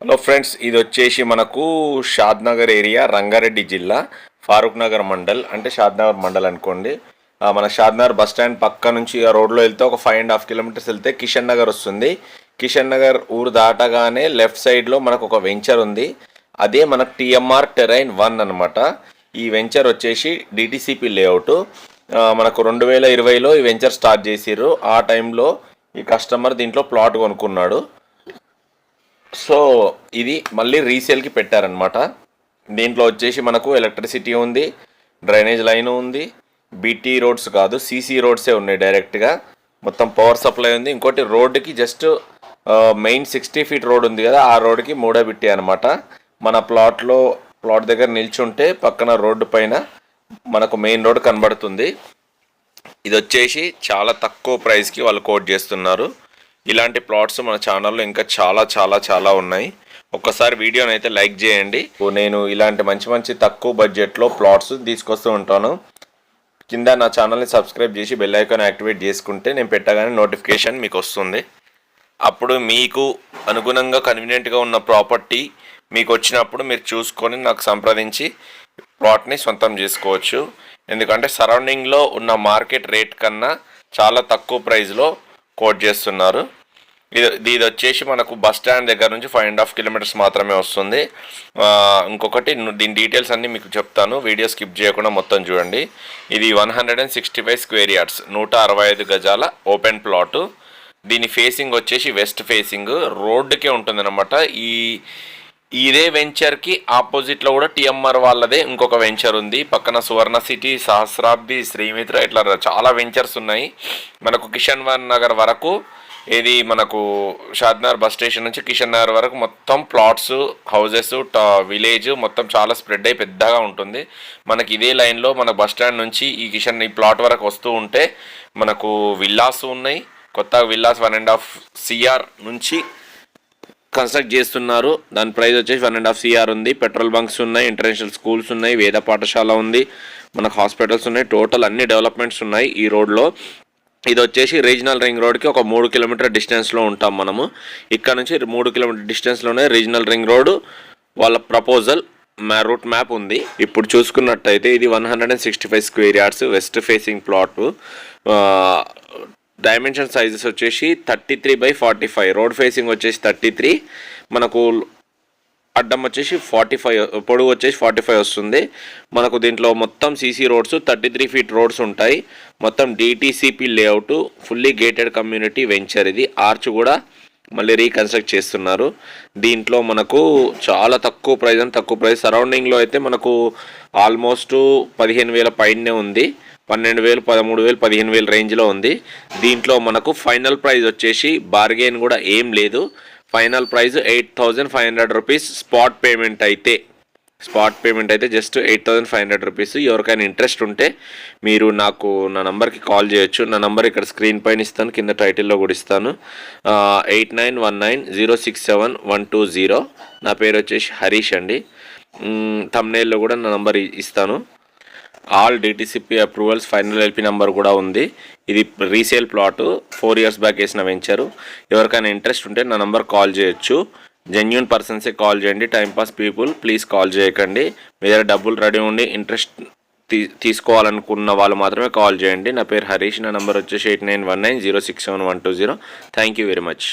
Hello friends, ఇది వచ్చేసి మనకు షాద్నగర్ ఏరియా, రంగారెడ్డి జిల్లా, ఫారూక్ నగర్ మండల్. అంటే షాద్నగర్ మండల్ అనుకోండి. మన షాద్నగర్ బస్ స్టాండ్ పక్క నుంచి ఆ రోడ్లో వెళ్తే ఒక 5.5 కిలోమీటర్స్ వెళ్తే కిషన్ నగర్ వస్తుంది. కిషన్ నగర్ ఊరు దాటగానే లెఫ్ట్ సైడ్లో మనకు ఒక వెంచర్ ఉంది. అదే మనకు టిఎంఆర్ టెరైన్ 1 అనమాట. ఈ వెంచర్ వచ్చేసి డిటిసిపి లేఅవుట్. మనకు 2020లో ఈ వెంచర్ స్టార్ట్ చేసిర్రు. ఆ టైంలో ఈ కస్టమర్ దీంట్లో ప్లాట్ కొనుక్కున్నాడు. సో ఇది మళ్ళీ రీసేల్కి పెట్టారనమాట. దీంట్లో వచ్చేసి మనకు ఎలక్ట్రిసిటీ ఉంది, డ్రైనేజ్ లైన్ ఉంది, బీటీ రోడ్స్ కాదు సీసీ రోడ్సే ఉన్నాయి. డైరెక్ట్గా మొత్తం పవర్ సప్లై ఉంది. ఇంకోటి రోడ్డుకి జస్ట్ మెయిన్ 60 ఫీట్ రోడ్ ఉంది కదా, ఆ రోడ్డుకి మూడో బిట్టి అనమాట. మన ప్లాట్ దగ్గర నిల్చుంటే పక్కన రోడ్డు పైన మనకు మెయిన్ రోడ్ కనబడుతుంది. ఇది వచ్చేసి చాలా తక్కువ ప్రైస్కి వాళ్ళు కోట్ చేస్తున్నారు. ఇలాంటి ప్లాట్స్ మన ఛానల్లో ఇంకా చాలా చాలా చాలా ఉన్నాయి. ఒక్కసారి వీడియోని అయితే లైక్ చేయండి. నేను ఇలాంటి మంచి మంచి తక్కువ బడ్జెట్లో ప్లాట్స్ తీసుకొస్తూ ఉంటాను. కింద నా ఛానల్ని సబ్స్క్రైబ్ చేసి బెల్ ఐకాన్ యాక్టివేట్ చేసుకుంటే నేను పెట్టగానే నోటిఫికేషన్ మీకు వస్తుంది. అప్పుడు మీకు అనుగుణంగా కన్వీనియంట్గా ఉన్న ప్రాపర్టీ మీకు వచ్చినప్పుడు మీరు చూసుకొని నాకు సంప్రదించి ప్లాట్ని సొంతం చేసుకోవచ్చు. ఎందుకంటే సరౌండింగ్లో ఉన్న మార్కెట్ రేట్ కన్నా చాలా తక్కువ ప్రైస్లో కోట్ చేస్తున్నారు. ఇది వచ్చేసి మనకు బస్ స్టాండ్ దగ్గర నుంచి 5.5 కిలోమీటర్స్ మాత్రమే వస్తుంది. ఇంకొకటి దీని డీటెయిల్స్ అన్నీ మీకు చెప్తాను, వీడియో స్కిప్ చేయకుండా మొత్తం చూడండి. ఇది 165 స్క్వేర్ యార్డ్స్, 165 గజాల ఓపెన్ ప్లాటు. దీని ఫేసింగ్ వచ్చేసి వెస్ట్ ఫేసింగ్ రోడ్డుకే ఉంటుందన్నమాట. ఇదే వెంచర్కి ఆపోజిట్లో కూడా టిఎంఆర్ వాళ్ళదే ఇంకొక వెంచర్ ఉంది. పక్కన సువర్ణ సిటీ, సహస్రాబ్ది, శ్రీమిత్ర, ఇట్లా చాలా వెంచర్స్ ఉన్నాయి. మనకు కిషన్ నగర్ వరకు, ఇది మనకు షాద్నగర్ బస్ స్టేషన్ నుంచి కిషన్ నగర్ వరకు మొత్తం ప్లాట్స్, హౌజెస్, విలేజ్ మొత్తం చాలా స్ప్రెడ్ అయ్యి పెద్దగా ఉంటుంది. మనకి ఇదే లైన్లో మన బస్ స్టాండ్ నుంచి ఈ ప్లాట్ వరకు వస్తూ ఉంటే మనకు విల్లాస్ ఉన్నాయి. కొత్త విల్లాస్ 1.5 CR నుంచి కన్స్ట్రక్ట్ చేస్తున్నారు. దాని ప్రైస్ వచ్చేసి 1.5 CR ఉంది. పెట్రోల్ బంక్స్ ఉన్నాయి, ఇంటర్నేషనల్ స్కూల్స్ ఉన్నాయి, వేద పాఠశాల ఉంది, మనకు హాస్పిటల్స్ ఉన్నాయి. టోటల్ అన్ని డెవలప్మెంట్స్ ఉన్నాయి ఈ రోడ్లో. ఇది వచ్చేసి రీజనల్ రింగ్ రోడ్కి ఒక 3 కిలోమీటర్ డిస్టెన్స్లో ఉంటాం మనము. ఇక్కడ నుంచి 3 కిలోమీటర్ డిస్టెన్స్లోనే రీజనల్ రింగ్ రోడ్ వాళ్ళ ప్రపోజల్ రూట్ మ్యాప్ ఉంది. ఇప్పుడు చూసుకున్నట్టయితే ఇది 165 square yards west facing plot. Dimension sizes వచ్చేసి 33/45, రోడ్ ఫేసింగ్ వచ్చేసి 33, మనకు అడ్డం వచ్చేసి 45, పొడవు వచ్చేసి 45 వస్తుంది. మనకు దీంట్లో మొత్తం సీసీ రోడ్స్ 33 ఫీట్ రోడ్స్ ఉంటాయి. మొత్తం DTCP layout, fully gated community venture. ఇది ఆర్చ్ కూడా మళ్ళీ రీకన్స్ట్రక్ట్ చేస్తున్నారు. దీంట్లో మనకు చాలా తక్కువ ప్రైస్ సరౌండింగ్లో అయితే మనకు ఆల్మోస్ట్ 15,000 పైనే ఉంది. 12,000, 13,000, 15,000 రేంజ్లో ఉంది. దీంట్లో మనకు ఫైనల్ ప్రైస్ వచ్చేసి బార్గెన్ కూడా ఏం లేదు. Final price 8,500 rupees. Spot payment అయితే జస్ట్ 8,500 రూపీస్. ఎవరికైనా ఇంట్రెస్ట్ ఉంటే మీరు నా నంబర్కి కాల్ చేయొచ్చు. నా నంబర్ ఇక్కడ స్క్రీన్ పైన ఇస్తాను, కింద టైటిల్లో కూడా ఇస్తాను. 8919067120. నా పేరు వచ్చేసి హరీష్ అండి. థంబ్నెయిల్లో కూడా నా నంబర్ ఇస్తాను. All DTCP approvals, final LP number కూడా ఉంది. ఇది రీసేల్ ప్లాట్, 4 ఇయర్స్ బ్యాక్ వేసిన వెంచరు. ఎవరికైనా ఇంట్రెస్ట్ ఉంటే నా నంబర్ కాల్ చేయొచ్చు. జెన్యూన్ పర్సన్సే కాల్ చేయండి. టైంపాస్ పీపుల్ ప్లీజ్ కాల్ చేయకండి. మీ దగ్గర డబ్బులు రెడీ ఉండి ఇంట్రెస్ట్ తీసుకోవాలనుకున్న వాళ్ళు మాత్రమే కాల్ చేయండి. నా పేరు హరీష్. నా నంబర్ వచ్చేసి 8919067120. Thank you very much.